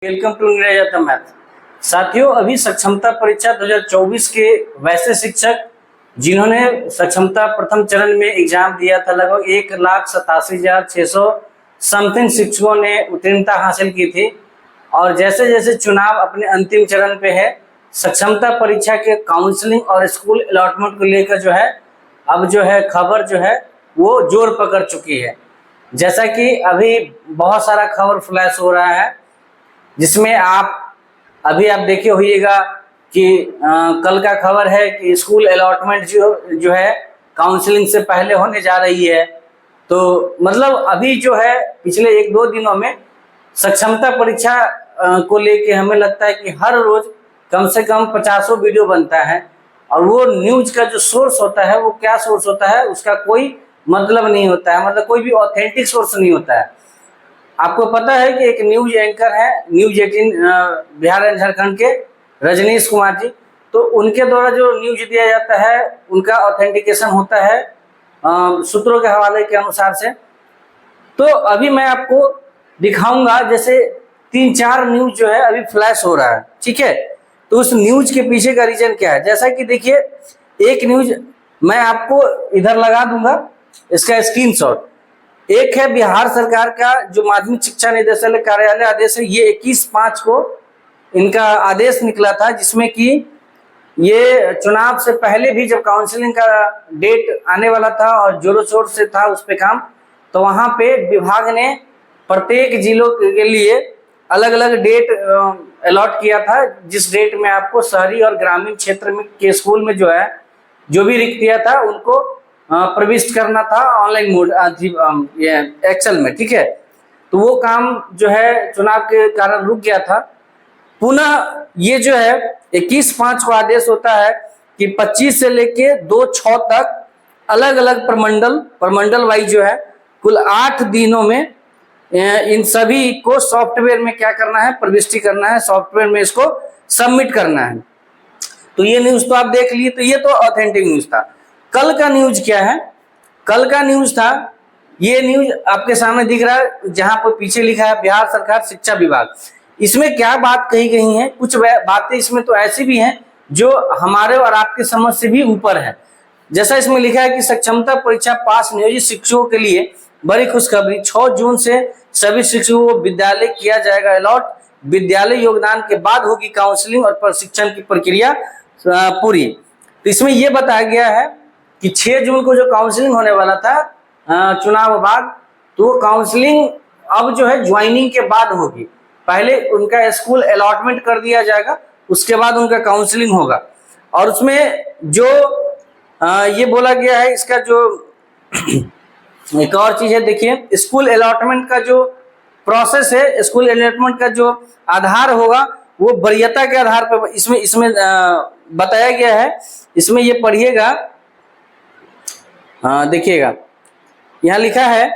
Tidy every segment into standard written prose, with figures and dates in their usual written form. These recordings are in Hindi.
Welcome to Neeraj math. साथियों, अभी सक्षमता परीक्षा 2024 के वैसे शिक्षक जिन्होंने सक्षमता प्रथम चरण में एग्जाम दिया था, लगभग 1,87,600 समथिंग शिक्षकों ने उत्तीर्णता हासिल की थी। और जैसे जैसे चुनाव अपने अंतिम चरण पे है, सक्षमता परीक्षा के काउंसलिंग और स्कूल अलॉटमेंट को लेकर अब खबर वो जोर पकड़ चुकी है। जैसा कि अभी बहुत सारा खबर फ्लैश हो रहा है, जिसमें आप देखे होइएगा कि कल का खबर है कि स्कूल अलॉटमेंट जो है काउंसलिंग से पहले होने जा रही है। तो मतलब अभी पिछले 1-2 दिनों में सक्षमता परीक्षा को लेके हमें लगता है कि हर रोज कम से कम 50 वीडियो बनता है, और वो न्यूज का जो सोर्स होता है वो क्या सोर्स होता है उसका कोई मतलब नहीं होता है, मतलब कोई भी ऑथेंटिक सोर्स नहीं होता है। आपको पता है कि एक न्यूज एंकर है न्यूज 18 बिहार एंड झारखंड के, रजनीश कुमार जी। तो उनके द्वारा जो न्यूज दिया जाता है उनका ऑथेंटिकेशन होता है सूत्रों के हवाले के अनुसार से। तो अभी मैं आपको दिखाऊंगा, जैसे 3-4 न्यूज अभी फ्लैश हो रहा है, ठीक है। तो उस न्यूज के पीछे का रीजन क्या है, जैसा कि देखिए एक न्यूज मैं आपको इधर लगा दूंगा, इसका स्क्रीनशॉट। एक है बिहार सरकार का जो माध्यमिक शिक्षा निदेशालय कार्यालय आदेश है, ये 21/5 को इनका आदेश निकला था, जिसमें कि ये चुनाव से पहले भी जब काउंसलिंग का डेट आने वाला था और जोरों शोर से था उस पे काम, तो वहां पे विभाग ने प्रत्येक जिलों के लिए अलग अलग डेट अलॉट किया था, जिस डेट में आपको शहरी और ग्रामीण क्षेत्र में के स्कूल में जो भी रिक्तियां था उनको प्रविष्ट करना था ऑनलाइन मोड एक्सेल में, ठीक है। तो वो काम चुनाव के कारण रुक गया था। पुनः ये 21/5 को आदेश होता है कि 25 से लेके 2/6 तक अलग अलग प्रमंडल वाइज कुल 8 दिनों में इन सभी को सॉफ्टवेयर में क्या करना है, प्रविष्टि करना है, सॉफ्टवेयर में इसको सबमिट करना है। तो ये न्यूज तो आप देख लिए, तो ये तो ऑथेंटिक न्यूज था। कल का न्यूज क्या है, कल का न्यूज था, ये न्यूज आपके सामने दिख रहा है, जहां पर पीछे लिखा है बिहार सरकार शिक्षा विभाग। इसमें क्या बात कही गई है, कुछ बातें इसमें तो ऐसी भी हैं जो हमारे और आपके समझ से भी ऊपर है। जैसा इसमें लिखा है कि सक्षमता परीक्षा पास नियोजित शिक्षकों के लिए बड़ी खुशखबरी, 6 जून से सभी शिक्षकों को विद्यालय किया जाएगा अलॉट। विद्यालय योगदान के बाद होगी काउंसलिंग और प्रशिक्षण की प्रक्रिया पूरी। तो इसमें यह बताया गया है कि 6 जून को जो काउंसलिंग होने वाला था चुनाव बाद, तो काउंसलिंग अब ज्वाइनिंग के बाद होगी। पहले उनका स्कूल अलॉटमेंट कर दिया जाएगा, उसके बाद उनका काउंसलिंग होगा। और उसमें जो ये बोला गया है, इसका जो एक और चीज है, देखिए स्कूल अलॉटमेंट का जो प्रोसेस है, स्कूल अलॉटमेंट का जो आधार होगा वो वरीयता के आधार पर इसमें बताया गया है। इसमें ये पढ़िएगा, देखिएगा यहाँ लिखा है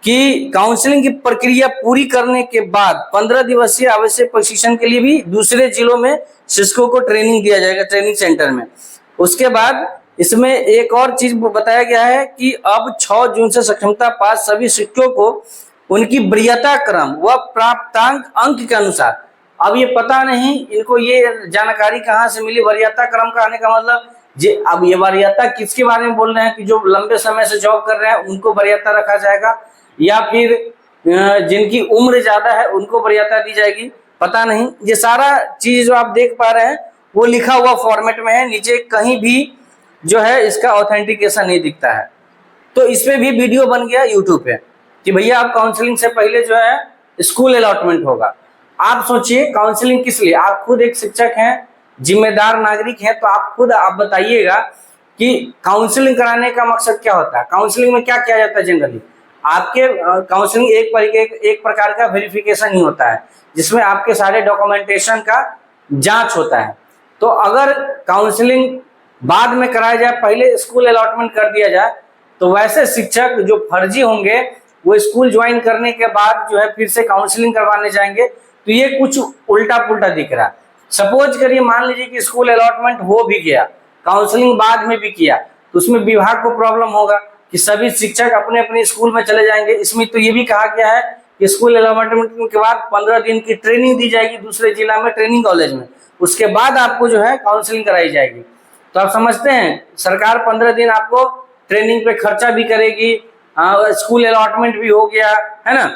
कि काउंसलिंग की प्रक्रिया पूरी करने के बाद 15 दिवसीय आवश्यक प्रशिक्षण के लिए भी दूसरे जिलों में शिक्षकों को ट्रेनिंग दिया जाएगा, ट्रेनिंग सेंटर में। उसके बाद इसमें एक और चीज बताया गया है कि अब 6 जून से सक्षमता पास सभी शिक्षकों को उनकी वरीयता क्रम व प्राप्तांक अंक के अनुसार, अब ये पता नहीं इनको ये जानकारी कहाँ से मिली, वरीयता क्रम का आने का मतलब अब ये वरीयता किसके बारे में बोल रहे हैं कि जो लंबे समय से जॉब कर रहे हैं उनको वरीयता रखा जाएगा, या फिर जिनकी उम्र ज्यादा है उनको वरीयता दी जाएगी, पता नहीं। ये सारा चीज जो आप देख पा रहे हैं वो लिखा हुआ फॉर्मेट में है, नीचे कहीं भी इसका ऑथेंटिकेशन नहीं दिखता है। तो इसमें भी वीडियो बन गया यूट्यूब पे कि भैया आप काउंसलिंग से पहले स्कूल अलॉटमेंट होगा। आप सोचिए काउंसलिंग किस लिए, आप खुद एक शिक्षक हैं, जिम्मेदार नागरिक हैं, तो आप खुद बताइएगा कि काउंसलिंग कराने का मकसद क्या होता है। काउंसलिंग में क्या किया जाता है जनरली, आपके काउंसलिंग एक प्रकार का वेरिफिकेशन ही होता है, जिसमें आपके सारे डॉक्यूमेंटेशन का जांच होता है। तो अगर काउंसलिंग बाद में कराया जाए, पहले स्कूल अलॉटमेंट कर दिया जाए, तो वैसे शिक्षक जो फर्जी होंगे वो स्कूल ज्वाइन करने के बाद फिर से काउंसलिंग करवाने जाएंगे। तो ये कुछ उल्टा पुल्टा दिख रहा है। सपोज करिए, मान लीजिए कि स्कूल अलॉटमेंट हो भी गया, काउंसलिंग बाद में भी किया, तो उसमें विभाग को प्रॉब्लम होगा कि सभी शिक्षक अपने अपने स्कूल में चले जाएंगे। इसमें तो ये भी कहा गया है कि स्कूल अलॉटमेंट के बाद 15 दिन की ट्रेनिंग दी जाएगी दूसरे जिला में ट्रेनिंग कॉलेज में, उसके बाद आपको जो है काउंसलिंग कराई जाएगी। तो आप समझते हैं सरकार 15 दिन आपको ट्रेनिंग पे खर्चा भी करेगी, स्कूल अलॉटमेंट भी हो गया है ना।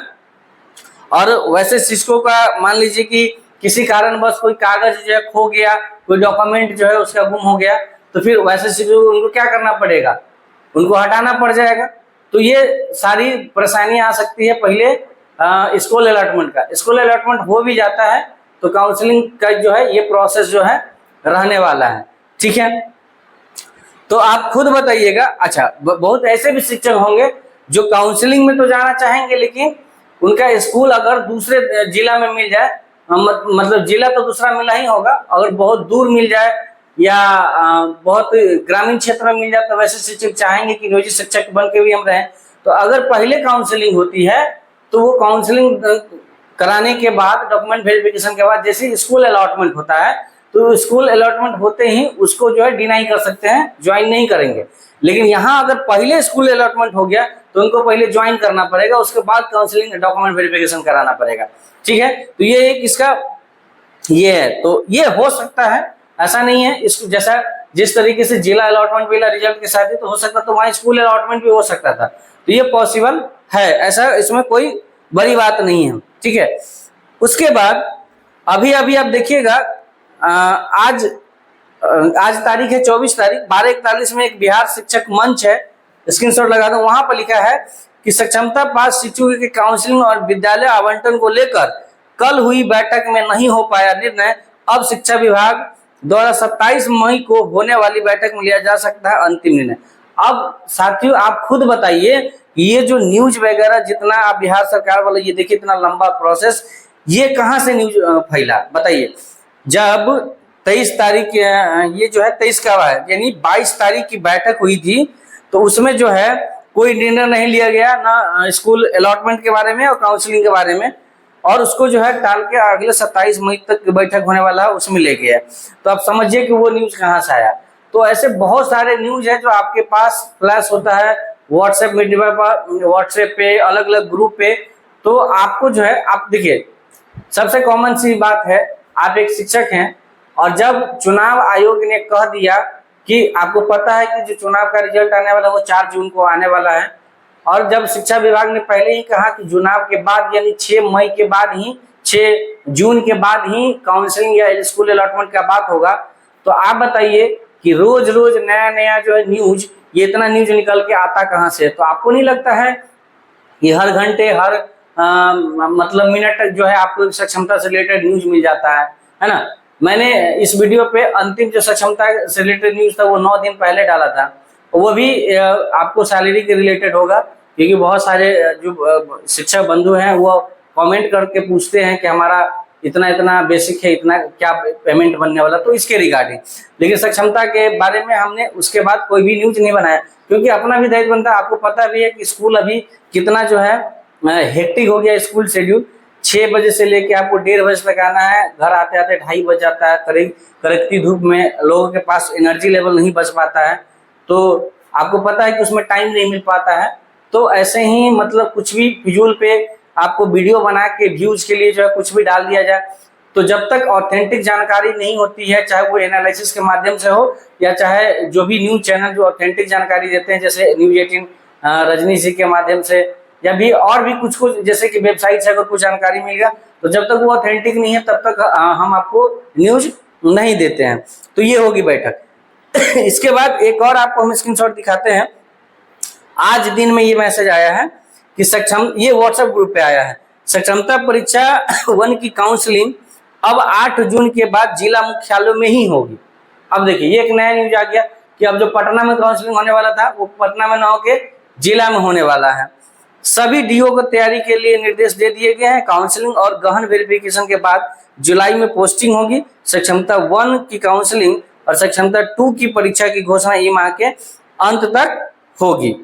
और वैसे शिक्षकों का मान लीजिए कि किसी कारणवश कोई कागज जो है खो गया, कोई डॉक्यूमेंट जो है उसका गुम हो गया, तो फिर वैसे शिक्षकों उनको क्या करना पड़ेगा, उनको हटाना पड़ जाएगा। तो ये सारी परेशानियां आ सकती है पहले स्कूल अलॉटमेंट का। स्कूल अलॉटमेंट हो भी जाता है तो काउंसलिंग का जो है ये प्रोसेस जो है रहने वाला है, ठीक है। तो आप खुद बताइएगा। अच्छा, बहुत ऐसे भी शिक्षक होंगे जो काउंसलिंग में तो जाना चाहेंगे, लेकिन उनका स्कूल अगर दूसरे जिला में मिल जाए, मतलब जिला तो दूसरा मिला ही होगा, अगर बहुत दूर मिल जाए या बहुत ग्रामीण क्षेत्र में मिल जाए, तो वैसे शिक्षक चाहेंगे कि नियोजित शिक्षक बन के भी हम रहें। तो अगर पहले काउंसलिंग होती है तो वो काउंसलिंग कराने के बाद, डॉक्यूमेंट वेरिफिकेशन के बाद जैसे स्कूल अलॉटमेंट होता है, तो स्कूल अलॉटमेंट होते ही उसको जो है डिनाई कर सकते हैं, ज्वाइन नहीं करेंगे। लेकिन यहाँ अगर पहले स्कूल अलॉटमेंट हो गया तो उनको पहले ज्वाइन करना पड़ेगा, उसके बाद काउंसलिंग डॉक्यूमेंट वेरिफिकेशन कराना पड़ेगा, ठीक है। तो ये एक इसका ये है। तो ये हो सकता है, ऐसा नहीं है। इसको जैसा जिस तरीके से जिला अलॉटमेंट मिला रिजल्ट के साथ ही, तो हो सकता तो वहाँ स्कूल अलॉटमेंट भी हो सकता था। तो ये पॉसिबल है, ऐसा इसमें कोई बड़ी बात नहीं है, ठीक है। उसके बाद अभी अभी आप देखिएगा, आज तारीख है 24 तारीख, 12:41 में एक बिहार शिक्षक मंच है, स्क्रीनशॉट लगा दो, वहां पर लिखा है कि सक्षमता पास शिक्षकों के काउंसलिंग और विद्यालय आवंटन को लेकर कल हुई बैठक में नहीं हो पाया निर्णय, अब शिक्षा विभाग द्वारा 27 मई को होने वाली बैठक में लिया जा सकता है अंतिम निर्णय। अब साथियों आप खुद बताइए, ये जो न्यूज वगैरह जितना आप बिहार सरकार वाले, ये देखिए इतना लंबा प्रोसेस, ये कहाँ से न्यूज फैला बताइए। जब 23 तारीख ये जो है 23 का है, यानी 22 तारीख की बैठक हुई थी, तो उसमें जो है कोई निर्णय नहीं लिया गया, ना स्कूल अलॉटमेंट के बारे में और काउंसलिंग के बारे में, और उसको जो है टाल के अगले 27 मई तक बैठक होने वाला है उसमें ले गया। तो आप समझिए कि वो न्यूज कहाँ से आया। तो ऐसे बहुत सारे न्यूज है जो आपके पास फ्लैश होता है व्हाट्सएप मीडिया पर, व्हाट्सएप पे, अलग अलग ग्रुप पे। तो आपको जो है, आप देखिए सबसे कॉमन सी बात है, आप एक शिक्षक हैं और जब चुनाव आयोग ने कह दिया कि आपको पता है कि जो चुनाव का रिजल्ट आने वाला है वो 4 जून को आने वाला है, और जब शिक्षा विभाग ने पहले ही कहा कि चुनाव के बाद यानी 6 मई के बाद ही, 6 जून के बाद ही काउंसलिंग या स्कूल अलॉटमेंट का बात होगा, तो आप बताइए कि रोज रोज नया नया जो है न्यूज, ये इतना न्यूज निकल के आता कहाँ से। तो आपको नहीं लगता है कि हर घंटे हर मतलब मिनट जो है आपको सक्षमता से रिलेटेड न्यूज मिल जाता है ना। मैंने इस वीडियो पे अंतिम जो सक्षमता से रिलेटेड न्यूज था वो 9 दिन पहले डाला था, वो भी आपको सैलरी के रिलेटेड होगा, क्योंकि बहुत सारे जो शिक्षक बंधु हैं वो कमेंट करके पूछते हैं कि हमारा इतना इतना बेसिक है, इतना क्या पेमेंट बनने वाला, तो इसके रिगार्डिंग। लेकिन सक्षमता के बारे में हमने उसके बाद कोई भी न्यूज नहीं बनाया, क्योंकि अपना भी दायित्व बनता है। आपको पता भी है कि स्कूल अभी कितना जो है हेक्टिक हो गया स्कूल शेड्यूल। 6 बजे से लेके आपको 1:30 बजे तक आना है, घर आते आते 2:30 बज जाता है, करीब कड़कती धूप में लोगों के पास एनर्जी लेवल नहीं बच पाता है, तो आपको पता है कि उसमें टाइम नहीं मिल पाता है। तो ऐसे ही मतलब कुछ भी फिजूल पे आपको वीडियो बना के व्यूज के लिए जो है कुछ भी डाल दिया जाए, तो जब तक ऑथेंटिक जानकारी नहीं होती है, चाहे वो एनालिसिस के माध्यम से हो या चाहे जो भी न्यूज चैनल जो ऑथेंटिक जानकारी देते हैं, जैसे न्यूज 18 रजनी जी के माध्यम से, या भी और भी कुछ कुछ जैसे कि वेबसाइट से अगर कुछ जानकारी मिल गया, तो जब तक वो ऑथेंटिक नहीं है तब तक हम आपको न्यूज नहीं देते हैं। तो ये होगी बैठक। इसके बाद एक और आपको हम स्क्रीनशॉट दिखाते हैं। आज दिन में ये मैसेज आया है कि सक्षम, ये व्हाट्सएप ग्रुप पे आया है, सक्षमता परीक्षा 1 की काउंसलिंग अब 8 जून के बाद जिला मुख्यालयों में ही होगी। अब देखिए ये एक नया न्यूज आ गया कि अब जो पटना में काउंसलिंग होने वाला था वो पटना में न होके जिला में होने वाला है। सभी डीओ को तैयारी के लिए निर्देश दे दिए गए हैं। काउंसलिंग और गहन वेरिफिकेशन के बाद जुलाई में पोस्टिंग होगी। सक्षमता 1 की काउंसलिंग और सक्षमता 2 की परीक्षा की घोषणा इस माह के अंत तक होगी।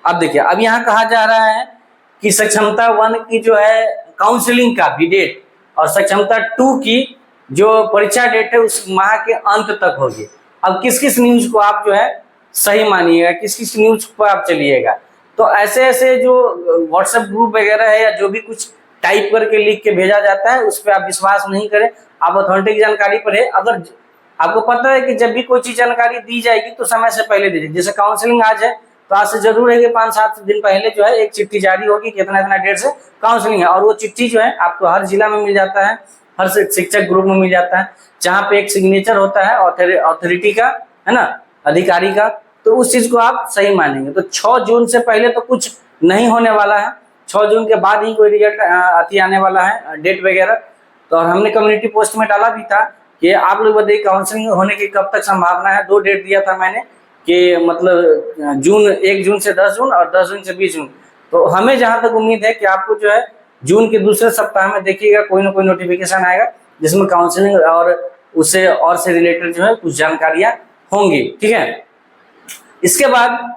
अब देखिए अब यहाँ कहा जा रहा है कि सक्षमता 1 की जो है काउंसलिंग का भी डेट और सक्षमता 2 की जो परीक्षा डेट है उस माह के अंत तक होगी। अब किस किस न्यूज को आप जो है सही मानिएगा, किस किस न्यूज पर आप चलिएगा। तो ऐसे ऐसे जो व्हाट्सएप ग्रुप वगैरह है या जो भी कुछ टाइप करके लिख के भेजा जाता है, उस पर आप विश्वास नहीं करें, आप ऑथेंटिक जानकारी पढ़े। अगर आपको पता है कि जब भी कोई चीज जानकारी दी जाएगी तो समय से पहले दीजिए। जैसे काउंसलिंग आज है तो आज से जरूर है कि 5-7 दिन पहले जो है एक चिट्ठी जारी होगी कि इतना इतना डेट से काउंसलिंग है, और वो चिट्ठी जो है आपको हर जिला में मिल जाता है, हर शिक्षक ग्रुप में मिल जाता है, जहाँ पे एक सिग्नेचर होता है ऑथोरिटी का, है ना, अधिकारी का। तो उस चीज को आप सही मानेंगे। तो 6 जून से पहले तो कुछ नहीं होने वाला है, 6 जून के बाद ही कोई रिजल्ट आने वाला है, डेट वगैरह। तो हमने कम्युनिटी पोस्ट में डाला भी था कि आप लोग बताइए काउंसलिंग होने की कब तक संभावना है। 2 डेट दिया था मैंने कि मतलब जून 1 जून से 10 जून और 10 जून से 20 जून। तो हमें जहां तक उम्मीद है कि आपको जो है जून के दूसरे सप्ताह में देखिएगा कोई ना कोई नोटिफिकेशन आएगा जिसमें काउंसलिंग और उससे और से रिलेटेड जो है कुछ जानकारियां होंगी, ठीक है। इसके बाद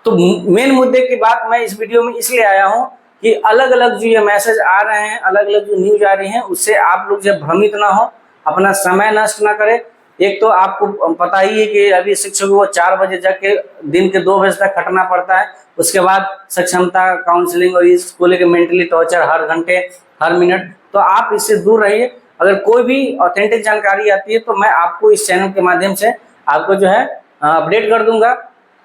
तो मेन मुद्दे की बात मैं इस वीडियो में इसलिए आया हूं कि अलग अलग जो ये मैसेज आ रहे हैं, अलग अलग जो न्यूज आ रही है, उससे आप लोग जब भ्रमित ना हो, अपना समय नष्ट ना करें। एक तो आपको पता ही है कि अभी शिक्षकों को 4 बजे जाके दिन के 2 बजे तक खटना पड़ता है, उसके बाद सक्षमता काउंसलिंग और इसको लेकर मेंटली टॉर्चर हर घंटे हर मिनट। तो आप इससे दूर रहिए। अगर कोई भी ऑथेंटिक जानकारी आती है तो मैं आपको इस चैनल के माध्यम से आपको जो है अपडेट कर दूंगा।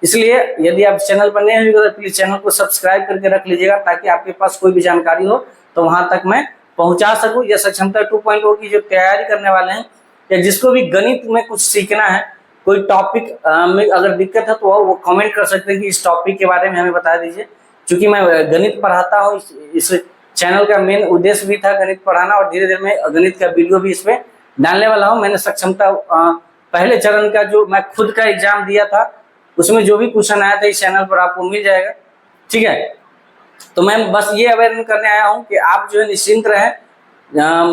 इसलिए यदि आप चैनल पर नए हुए तो प्लीज चैनल को सब्सक्राइब करके रख लीजिएगा, ताकि आपके पास कोई भी जानकारी हो तो वहां तक मैं पहुंचा सकूं। या सक्षमता 2.0 की जो तैयारी करने वाले हैं, या जिसको भी गणित में कुछ सीखना है, कोई टॉपिक में अगर दिक्कत है तो वो कमेंट कर सकते हैं कि इस टॉपिक के बारे में हमें बता दीजिए। क्योंकि मैं गणित पढ़ाता हूँ, इस चैनल का मेन उद्देश्य भी था गणित पढ़ाना, और धीरे धीरे मैं गणित का वीडियो भी इसमें डालने वाला हूँ। मैंने सक्षमता पहले चरण का जो मैं खुद का एग्जाम दिया था उसमें जो भी क्वेश्चन आया था इस चैनल पर आपको मिल जाएगा, ठीक है। तो मैं बस ये अवेयरनेस करने आया हूँ कि आप जो है निश्चिंत रहें।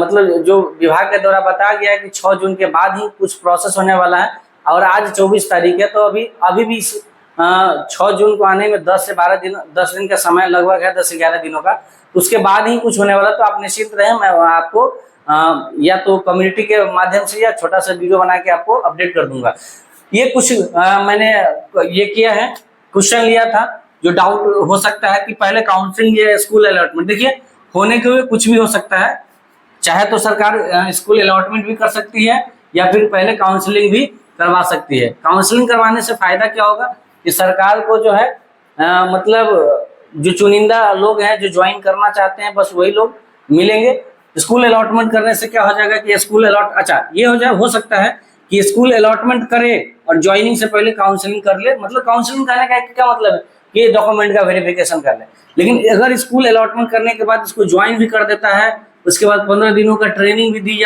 मतलब जो विभाग के द्वारा बताया गया है कि 6 जून के बाद ही कुछ प्रोसेस होने वाला है, और आज 24 तारीख है, तो अभी भी 6 जून को आने में 10 से 12 दिन 10 दिन का समय लगभग है, 10 से 11 दिनों का। तो उसके बाद ही कुछ होने वाला, तो आप निश्चिंत रहें। मैं आपको या तो कम्युनिटी के माध्यम से या छोटा सा वीडियो बना के आपको अपडेट कर दूंगा। ये कुछ मैंने ये किया है, क्वेश्चन लिया था जो डाउट हो सकता है कि पहले काउंसलिंग या स्कूल अलॉटमेंट। देखिए होने के हुए कुछ भी हो सकता है, चाहे तो सरकार स्कूल अलॉटमेंट भी कर सकती है या फिर पहले काउंसलिंग भी करवा सकती है। काउंसलिंग करवाने से फायदा क्या होगा कि सरकार को जो है मतलब जो चुनिंदा लोग हैं जो ज्वाइन करना चाहते हैं बस वही लोग मिलेंगे। स्कूल अलॉटमेंट करने से क्या हो जाएगा कि स्कूल ये हो सकता है कि स्कूल अलॉटमेंट करे और ज्वाइनिंग से पहले काउंसलिंग कर ले। मतलब काउंसलिंग करने का क्या मतलब है कि डॉक्यूमेंट का वेरिफिकेशन कर ले। लेकिन अगर स्कूल अलॉटमेंट करने के बाद इसको ज्वाइन भी कर देता है, उसके बाद 15 दिनों का ट्रेनिंग भी दी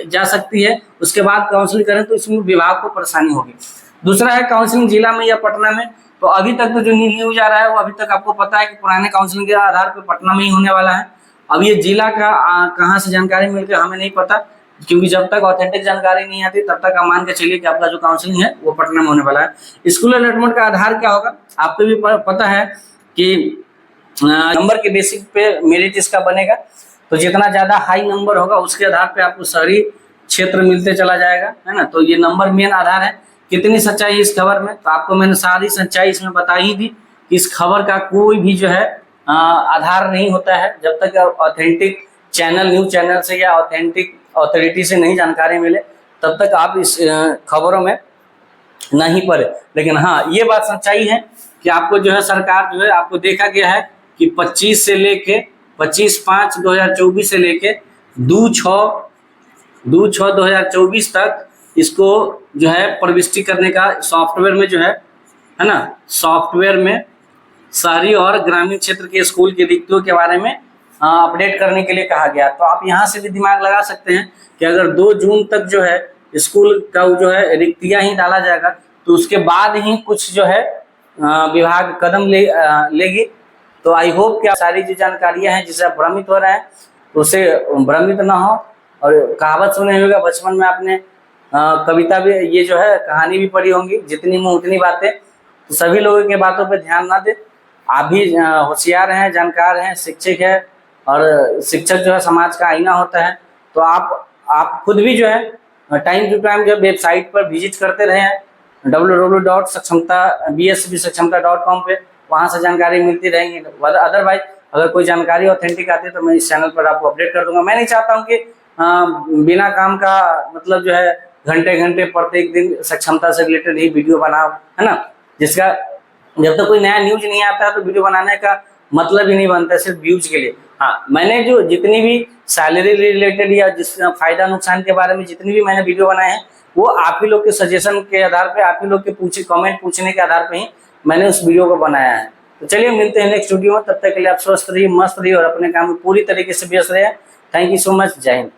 जा सकती है, उसके बाद काउंसलिंग करें तो इसमें विभाग को परेशानी होगी। दूसरा है काउंसलिंग जिला में या पटना में। तो अभी तक तो जो न्यूज आ रहा है वो अभी तक आपको पता है कि पुराने काउंसलिंग के आधार पर पटना में ही होने वाला है। अब ये जिला का कहाँ से जानकारी मिलकर हमें नहीं पता, क्योंकि जब तक ऑथेंटिक जानकारी नहीं आती तब तक आप मान के चलिए कि आपका जो काउंसलिंग है वो पटना में होने वाला है। स्कूल अलॉटमेंट का आधार क्या होगा आपको भी पता है कि नंबर के बेसिक पे मेरिट इसका बनेगा। तो जितना ज्यादा हाई नंबर होगा उसके आधार पे आपको शहरी क्षेत्र मिलते चला जाएगा, है ना। तो ये नंबर मेन आधार है। कितनी सच्चाई है इस खबर में, तो आपको मैंने सारी सच्चाई इसमें बता ही दी कि इस खबर का कोई भी जो है आधार नहीं होता है जब तक ऑथेंटिक न्यूज चैनल से या ऑथेंटिक अथॉरिटी से नहीं जानकारी मिले, तब तक आप इस खबरों में नहीं पड़े। लेकिन हाँ ये बात सच्चाई है कि आपको जो है सरकार जो है आपको देखा गया है कि 25/5/2024 से लेके 2/6/2024 तक इसको जो है प्रविष्टि करने का सॉफ्टवेयर में जो है ना, सॉफ्टवेयर में शहरी और ग्रामीण क्षेत्र के स्कूल की रिक्तियों के बारे में अपडेट करने के लिए कहा गया। तो आप यहाँ से भी दिमाग लगा सकते हैं कि अगर 2 जून तक जो है स्कूल का जो है रिक्तियां ही डाला जाएगा तो उसके बाद ही कुछ जो है विभाग कदम लेगी। तो आई होप कि सारी जो जानकारियां हैं जिससे आप भ्रमित हो रहे हैं तो उससे भ्रमित ना हो। और कहावत सुने होगा बचपन में आपने, कविता भी ये जो है कहानी भी पढ़ी होंगी, जितनी मुँह उतनी बातें। तो सभी लोगों की बातों पर ध्यान ना दे। आप भी होशियार हैं, जानकार हैं, शिक्षक है, और शिक्षक जो है समाज का आईना होता है। तो आप खुद भी जो है टाइम टू टाइम जो वेबसाइट पर विजिट करते रहे हैं www.sakshamta.bsvsakshamta.com पे, वहाँ से जानकारी मिलती रहेंगी। अदरवाइज अगर कोई जानकारी ऑथेंटिक आती है तो मैं इस चैनल पर आपको अपडेट कर दूंगा। मैं नहीं चाहता हूँ कि बिना काम का मतलब जो है घंटे घंटे प्रत्येक दिन सक्षमता से रिलेटेड ही वीडियो बनाओ, है ना, जिसका जब तक कोई नया न्यूज नहीं आता है तो वीडियो बनाने का मतलब ही नहीं बनता, सिर्फ व्यूज के लिए। हाँ, मैंने जो जितनी भी सैलरी रिलेटेड या जिस फायदा नुकसान के बारे में जितनी भी मैंने वीडियो बनाए हैं वो आप ही लोग के सजेशन के आधार पे, आप ही लोग के कमेंट पूछने के आधार पे ही मैंने उस वीडियो को बनाया है। तो चलिए मिलते हैं नेक्स्ट वीडियो में, तब तक के लिए आप स्वस्थ रहिए, मस्त रहिए और अपने काम में पूरी तरीके से व्यस्त रहिए। थैंक यू सो मच, जय हिंद।